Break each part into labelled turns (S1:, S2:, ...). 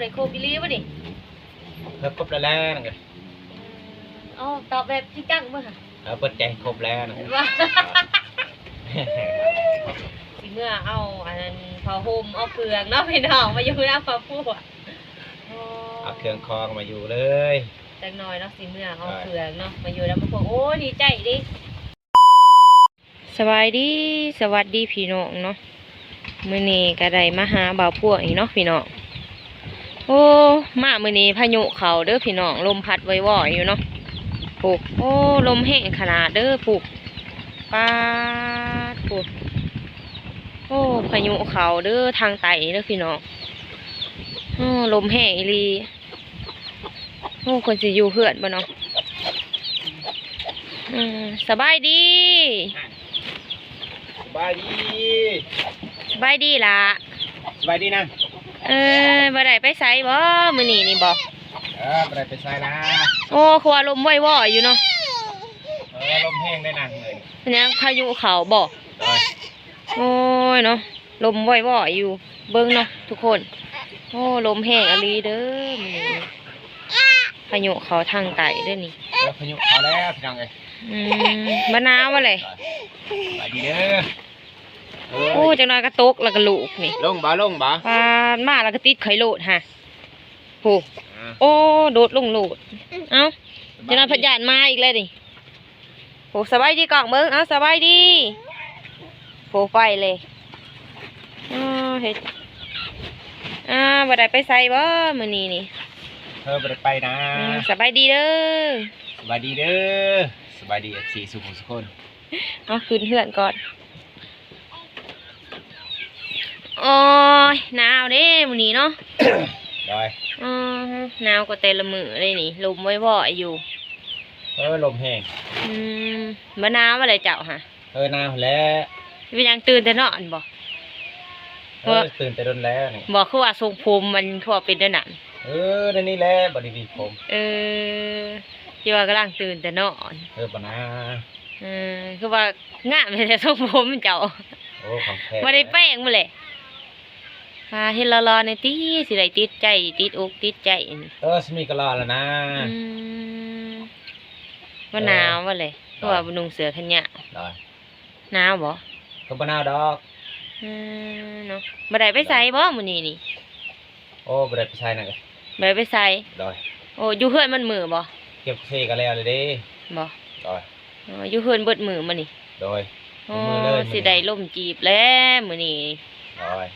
S1: ได้โคบิลีป่ะนี่
S2: ครบแล้วนะ
S1: อ๋อตอบแบบจริงจังมั้งค่ะ
S2: เปิดใจครบแล้วนะ
S1: ว่าสิเมื่อเอาอันนั้นพอโฮมเอาเครื่องเนาะพี่น้องมาอยู่หน้าพอพูด
S2: เอาเครื่องคองมาอยู่เลย
S1: จังหน่อยเนาะสิเมื่อเอาเครื่องเนาะมาอยู่แล้วมาพวกโอ้ดีใจดิสวัสดีพี่น้องเนาะมื้อนี้ก็ได้มาหาบ่าวพวกอีกเนาะพี่น้องโอ้มามื้อนี้พายุเข้าเด้อพี่น้องลมพัดว่อยๆอยู่เนาะปลูกโอ้ลมแห้งขนาดเด้อปลูกปาดปลูกโอ้พายุเข้าเด้อทางไต่เด้อพี่น้องโอ้ลมแห้งอีหลีโอ้คนสิอยู่เฮือนบ่เนาะสบายดีล่ะ
S2: สบายดีนะ
S1: บ่ได้ไปไสบ่มื้อนี้นี่บ่
S2: บ่ได้ไปไสนะ
S1: โอ้คือว่าลมว่อยๆอยู่เนาะ
S2: ลมแห้งได้นานเลย
S1: เป็นยังพายุเข้าบ่โอ้ยเนาะลมว่อยๆอยู่เบิ่งเนาะทุกคนโอ้ลมแห้งอีหลีเด้อมื้อนี้พายุเข้าทางใต้เด้อนี่
S2: พายุเข้าแล้วพี่น้องเอ้ย
S1: บ่หนาวบ่เลย
S2: สบายดีเด้อ
S1: โอ้จังหน่อยก็ตกแล้วก็ลูกนี่
S2: ลงบ่
S1: ปานมาแล้วก็ติดไข่โลดฮะโหโอ้โดดลงโลดเอ้าจังหน่อยพยานมาอีกแล้วนี่โหสบายดีกล่องเบิ่งเอ้าสบายดีโหไปเลยเฮ็ดบ่ได้ไปไสบ่มื้อนี้นี่
S2: บ่ได้ไปนะ
S1: สบายดีเด้อ
S2: สบายดีFC สุขคน
S1: เอาขึ้นเฮือนก่อนโอ้ยหนาวเด้มื้อนี้เนาะ
S2: ได้
S1: หนาวกว่าแต่ละมื้อเลยนี่ลมว่อยๆอยู่
S2: ลมแห้ง
S1: บ่หนาวอะไรเจ้าฮะ
S2: หนาวแล้ว
S1: เป็นยังตื่นแต่นอนบ่
S2: ตื่นแต่โดนแล้วนี่
S1: บ่คือว่าทรงผมมันคือว่าเป็นเด้อนั่น
S2: นั่นนี่แหละบ่ได้ดีผม
S1: ที่ว่ากำลังตื่นแต่นอน
S2: บ่นะ
S1: คือว่างามแต่ทรงผมเจ้า
S2: ของแท้
S1: บ่ได้แป้งมาเลยเฮ็ดรอๆในติสิได้ติดใจติดอกติดใจ
S2: สิมีก็รอแล้วนะ
S1: บ่หนาวบ่เลยเพราะว่าบ่นุ่งเสื้อแขนยาวหนาวบ่
S2: ก็บ่หนาวดอก
S1: เนาะบ่ได้ไปไสบ่มื้อนี้นี่
S2: บ่ได้ไปไสนั่นก็
S1: บ่ได้ไปไส
S2: ได้
S1: อยู่เฮือนมันมื้อบ่
S2: เก็บเซก็แล้วเลยเด้
S1: บ่
S2: ได้
S1: อยู่เฮือนเบิดมื้อมื้อนี่
S2: ได้
S1: มื้อเลยสิได้ล่มจีบแล้วมื้อนี้
S2: ได้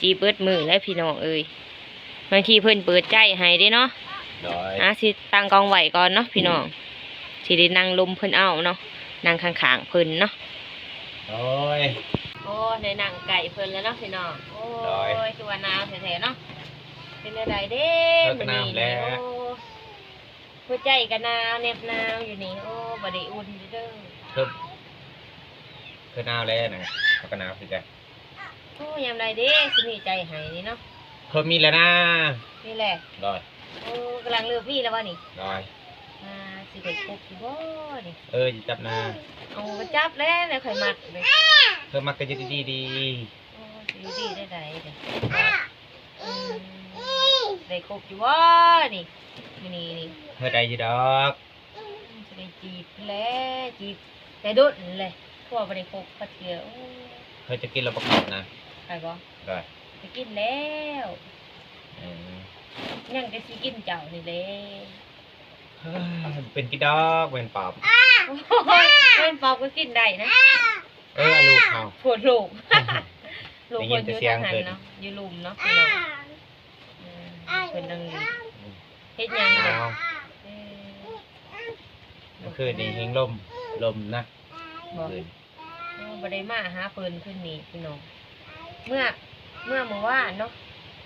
S1: จีบเบิดมื้อแล้วพี่น้องเอ้ยบางทีเพิ่นเปิดใจให้เด้เนาะ
S2: ได้
S1: สิตั้งกองไว้ก่อนเนาะพี่น้องสิได้นั่งลมเพิ่นเอาเนาะนั่งข้างๆเพิ่นเนาะในนั่งไก่เพิ่นแล้วเนาะพี่น้องคือว่าหนาวแท้ๆเนาะเป็นอะไรเด้มื้อนี้หัวใจก็หนาวเหน็บหนาวอยู่นี่บ่ได้อุ่นเด้อ
S2: คือหนาวแล้วนะก็หนาวคือกัน
S1: ยามใดเด้สิมีใจให้นี่เนาะ
S2: มีแล้วนะ
S1: นี่แหละ
S2: ได้
S1: กำลังเลือกพี่แล้ววะนี่
S2: ได้
S1: สิเด็กพบอยู่บ่นี่
S2: จะจับนะ
S1: ก็จับแล้วเนี่ยข่อยมักเลย
S2: มักก็จะดี
S1: อยู่ดีได้ได้ครบอยู่บ่นี่
S2: นี่ได้อยู่ดอก
S1: สิได้จีบแล้วจีบแต่ดุดเลยพวกบ่ได้ครบก็เถื่อ
S2: จะกินแล้วประกอบนะ
S1: ไปบ่
S2: ได้
S1: ไปกินแล้วยังจะสิกินเจ้านี่เลย
S2: เป็นกี่ดอกเป็นปอบ
S1: เป็นปอบก็กินได้นะ
S2: ลูกเขา
S1: ปวดลูกคนอยู่ทางหันเนาะอยู่ลุมเนาะเป็นดังนี้เฮ็ดยังไง
S2: ก็คือดีหิงลมนะ
S1: บ่ได้มาหาเพิ่นขึ้นนี่พี่น้องเมื่อว่านเนาะ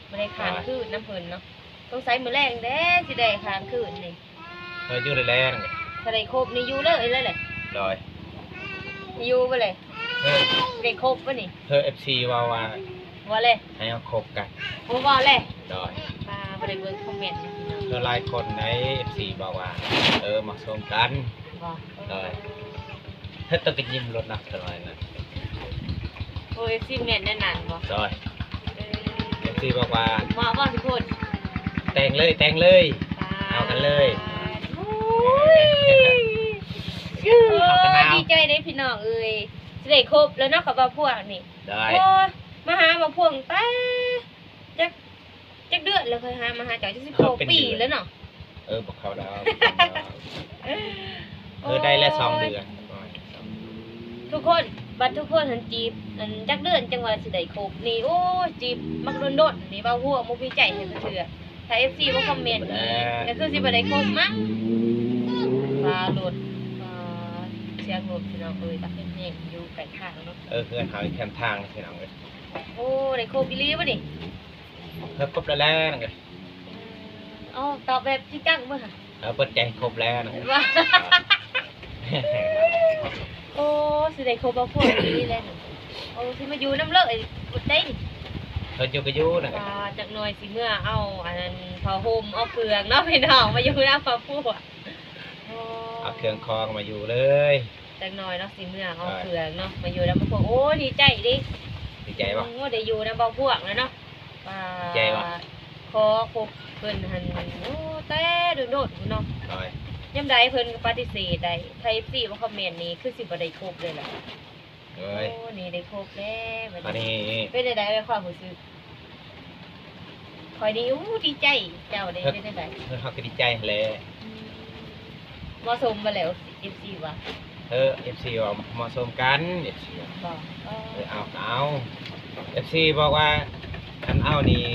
S1: บ่ได้ค้างคืนน้ำเพิ่นเนาะต้องใส่มื้อแรงเด้สิได้ค้างคืนนี่
S2: อยู่แรง
S1: ถ้าได้ครบนี่อยู่เลยแหละ
S2: ได้
S1: อยู่บ่เลยได้ครบบ่นี่
S2: FC ว่า
S1: เลย
S2: ให้เอาครบกัน
S1: ว่าเลย
S2: ได้
S1: บ่ได้เบิ่งคอมเมนต์
S2: หลายคนใน FC บอกว่ามาส่งกันได้ต้องกินยิ้มรถนักเท่าไหร่นะ
S1: FC แม่นแน่นอนบ่
S2: ได้ FC บอกว่า
S1: ทุกคน
S2: แต่งเลยเอากันเลย
S1: โอ้ยดีใจได้พี่น้องเอ้ยสิได้ครบแล้วเนาะกับบ่าวพวกนี่
S2: ได้
S1: โอ้ยมาหาบ่าวพวกแต่จักเดือนแล้วเคยหามาหาเจ้าจัก16 ปีแล้วเนาะ
S2: บอกเขาแล้วได้แล้ว2 เดือน
S1: ทุกคนบัดทุกคนหันจีบอันจักเดือนจังว่าสิได้ครบนี่โอ้ยจีบมักโดนๆนี่บ่าวพวกบ่มีใจให้เถื่อถ้า FC บ่คอมเมนต์นี่ก็คือสิบ่ได้ครบมั้งฟ้าโลดเสียงรถพี่น้องเอ้ยตะเป็นแห้งอยู่ไกลทางเนาะ
S2: เพื่อนเขาแคมทางพี่น้องเลย
S1: โอ้ได้ครบอีหลีบ่นี่
S2: ครบแล้วนะ
S1: อ๋อตอบแบบจริงจังบ่ค่ะ
S2: เปิดใจครบแล้วนะ
S1: ว่าโอ้สิได้ครบบ่พวกอีหลีแล้วโอ้สิมาอยู่นำเลยบ่ได้นี่
S2: อยู่ก็อยู่นะ
S1: จักหน่อยสิเมื่อเอาอันนั้นผ้าห่มเอาเปลือกเนาะพี่น้องมาอยู่นำผ้าฟูก
S2: เอาเครื่องคองมาอยู่เลย
S1: จักหน่อยเนาะสิเมื่อเอาเปลือกเนาะมาอยู่นำผ้าฟูกโอ้ดีใจดิ
S2: ดีใจป่ะ
S1: โอ้ได้อยู่นำบ่พวกแล้วเนาะ
S2: ดีใจป่ะ
S1: ขอครบเพิ่นหันโอ้แต่โดดๆเนาะ
S2: ได้
S1: ยามใดเพิ่นก็ปฏิเสธได้ไทยซีบ่คอมเมนต์นี้คือสิบ่ได้ครบเลยล่ะ
S2: เอ้ย
S1: โอ้นี่ได้ครบแล้วบัด
S2: อันนี้
S1: เป็นได้ในความรู้สึกคอยดีอู้ดีใจเจ้าได้เป็นได้
S2: เขาก็ดีใจเลย
S1: เหมาะสมบ่แล้ว FC ว่ะ
S2: FC ว่าเหมาะสมกัน FC
S1: บ่
S2: เอา FC บอกว่าคันเอานี่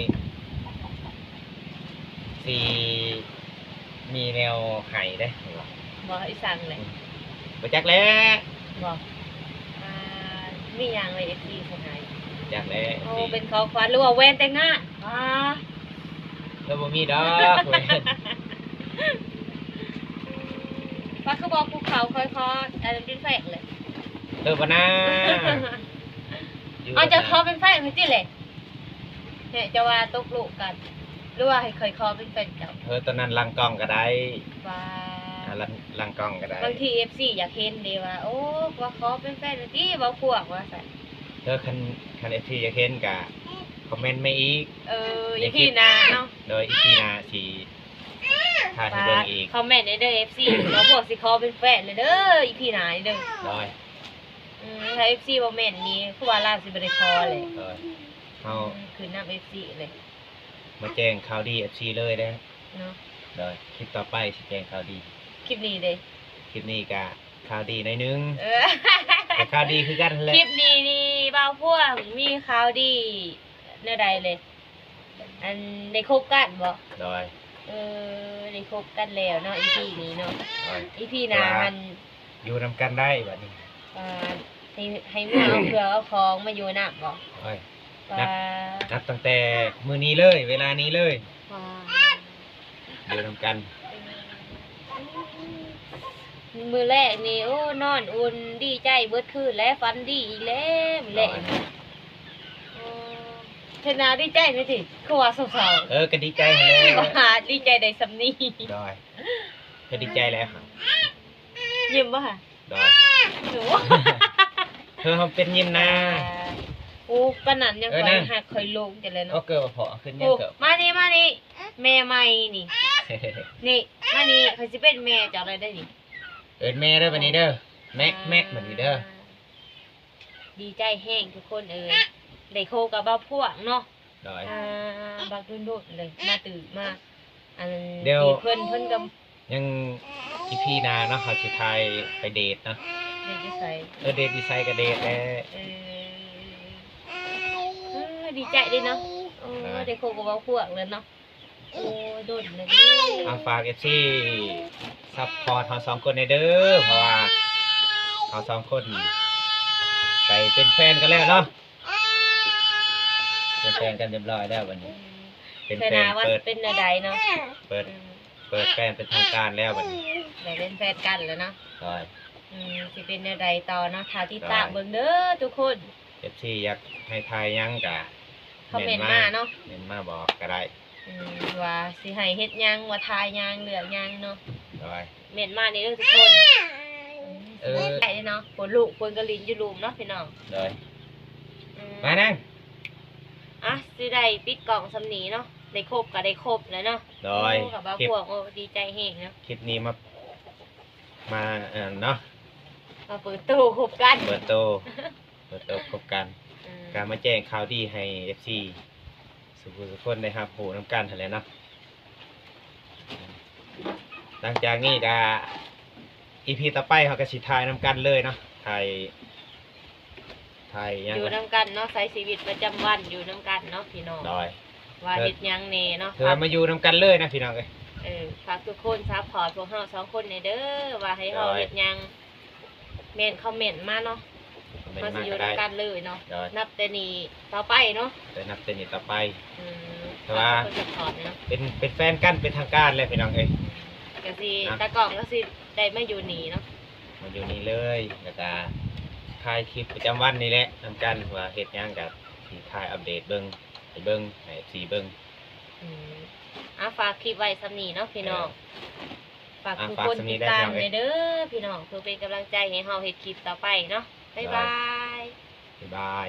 S2: สีมีแนวไห้ได้
S1: บ่อีสั่งเลย
S2: บ่จักแล้ว
S1: บ่มีหยังเลย FC สิให้
S2: จักแล้ว
S1: โอ้เป็นของขวัญหรือว่าแว่นแต่งหน้า
S2: แล้วบ่มีดอกเว้ย
S1: ว่าคือบอกภูเขาค่อยๆอันนั้นเป็นแฟกเลย
S2: บ่นะ
S1: เอาจะขอเป็นแฟนให้ติเลยเนี่ยจะว่าตกลูกกันหรือว่าให้เคยขอเป็นแฟนเจ้า
S2: ตอนนั้นลังกล้องก็ได้
S1: ว่า
S2: ลังกล้องก็ได้
S1: บางที FC อยากเห็นดีว่าโอ้ว่าขอเป็นแฟนที่บ่พวกว่าซั่น
S2: คัน FC อยากเห็นก็คอมเมนต์มาอีก
S1: อีพี่นาเนาะ
S2: โดยอีพีนาสิถ่ายให้เบิ่งอีก
S1: คอมเมนต์ในเด้อ FC เราพวกสิขอเป็นแฟนเลยเด้ออีพี่นาเด้อ
S2: โดย
S1: ถ้า FC บ่แม่นนี่คือว่าลาวสิบ่ได้ขอเลย
S2: เฮา
S1: คือนำ FC เลย
S2: มาแจ้งข่าวดี FC เลยเด้อ
S1: เนาะ
S2: โดยคลิปต่อไปสิแจ้งข่าวดี
S1: คลิปนี้เด้
S2: คลิปนี้ก็ข่าวดีหน่อยนึง
S1: เออ
S2: แต่ข่าวดีคือกันแหละ
S1: คลิปนี้นี่บ่าวพวกมีข่าวดีแนวใดเลย อันได้คบกันบ่
S2: โดย
S1: ได้คบกันแล้วเนาะ EP นี้เนาะ
S2: โดย
S1: EP หน้ามัน
S2: อยู่นำกันได้บัดนี้
S1: ให้เมื่อเอาเพื่อเอาของมาอยู่นำบ่
S2: โอ้ย
S1: ว่า
S2: นับตั้งแต่มื้อนี้เลย เวลานี้เลย
S1: ว่า
S2: อยู่นำกัน
S1: มื้อแรกนี่โอ้นอนอุ่นดีใจเบิดคืนแล้วฝันดีอีกแล้วมื้อแรกนี่เทนาดีใจไหมสิคือว่าเศร้า
S2: ก็ดีใจหั่นแหล้ว
S1: ๆว่าดีใจได้สำนี้
S2: โดยก็ดีใจแล้วครับ
S1: ยิ้มบ่ค่ะ
S2: โดย
S1: หนู
S2: เฮาเป็นยิ้มนะ
S1: โอ้ปานนั้นยังค่อยหักค่อยลงจังเลย
S2: โอ้
S1: เนาะ
S2: เกิดพอขึ้นยั
S1: โอ้
S2: งเกิด
S1: มานี่แม่ใหม่นี่นี่มานี่เขาสิเป็นแม่จากอะไรได้นี่
S2: แม่เด้อบัดนี้เด้อแม่บัดนี้เด้อ
S1: ดีใจแห้งทุกคนได้โคกับบ่าวพวกเนาะ
S2: โดย
S1: บักโดดๆเลยมาตื่นมาอัน
S2: เดี๋ยว
S1: เพิ่นก็
S2: ยังอีพีหนาเนาะเขาสิทายไปเดทเนาะ
S1: ได้จะใส่
S2: เดทดีไซน์กับเดทแหละ
S1: ดีใจด้วยเนาะโอ้ได้โคกับบ่าวพวกเลยเนาะโอ้โดดเลยดิ
S2: เอาฝาก FC ซัพพอร์ตเรา2 คนในเด้อเพราะว่าเรา2 คนไปเป็นแฟนกันแล้วเนาะเป็นแฟนกันเรียบร้อยแล้ววันนี้ เป็น
S1: เธอ
S2: แฟ
S1: นาน ว่า
S2: เปิด
S1: เป็นอะไรเนาะ
S2: เปิดแฟนเป็นทางการแล้ววันนี้
S1: ได้เป็นแฟนกันแล้วเนาะ
S2: โดย
S1: สิเป็นอะไรต่อเนาะถ้าติดตามเบิ่งเด้อทุกคน
S2: FC อยากให้ทายหยังกะ
S1: คอมเมนต์มาเนาะ
S2: เม้นมาบอกก็ได้
S1: ว่าสิให้เฮ็ดหยังว่าทายหยังเหลือหยังเนาะ
S2: โดย
S1: เม้นมานี่เด้อทุกคนใหญ่เนาะฝนลูกฝนกระลินอยู่ลุมเนาะพี่น้อง
S2: โดยมานั่ง
S1: สิได้ปิดกล่องสำนีเนาะ ได้ครบก็ได้ครบแล้วเนาะ
S2: โดย
S1: โอ้กับบ่าว
S2: คลิป
S1: พวกโอ้ดีใจแฮงเนาะ
S2: คลิปนี้มาเนาะ
S1: มาเปิดตู้คบกัน
S2: เปิดโตพบกัน
S1: อืม
S2: การมาแจ้งข่าวดีให้ FC สุขคนได้ครับโหน้ำกันหั่นแหละเนาะหลังจากนี้ก็ EP ต่อไปเขาก็สิถ่ายน้ำกันเลยเนาะถ่ายยัง
S1: อยู่
S2: ไง
S1: นํกันเนาะใช้ชีวิตประจำวันอยู่นํกันเนาะพี่น้อง
S2: โดย
S1: ว่าเฮ็ดหยังแหน่เนาะ
S2: เธอมาอยู่น้ำกันเลยนะพี่น้องเอ้ย
S1: ฝากทุกคนซัพพอร์ตพวกเฮา2คนในเด้อว่าให้เฮา
S2: ได้
S1: เฮ็ดหยังเม่นคอมเมนต์มาเนาะ
S2: เป็น
S1: มา
S2: มา
S1: สิอยู่
S2: ก็ได้
S1: นํกันเลยเนาะ
S2: โดย
S1: นับแต่นี้ต่อไปเนาะ
S2: แต่นับแต่นี้ต่อไป
S1: อืม
S2: แต่ว่า
S1: ฝกทุกคนซัพพอร์ตเนาะ
S2: เป็นแฟนกันเป็นทางการเลยพี่น้องเอ้ย
S1: ก็สิ
S2: นะ
S1: ตะกล้องก็สิได้มาอยู่นี่เนาะ
S2: มาอยู่นี่เลยแล้วก็ถ่ายคลิปประจำวันนี่แหละทำกันว่าเฮ็ดหยังกับที่ถ่ายอัปเดตเบิ่งให้เบิ่งให้ FC เบิ่ง
S1: อืมฝากคลิปไว้สำนี้เนาะพี่น้องฝากทุก
S2: ฝาก
S1: คน
S2: สำนี้
S1: ติด
S2: ได้
S1: ตาม
S2: พี่น้องเอ้ย
S1: เด้อพี่น้องเพื่อเป็นกำลังใจให้เฮาเฮ็ดคลิปต่อไปเนาะบ๊ายบาย
S2: บ๊ายบาย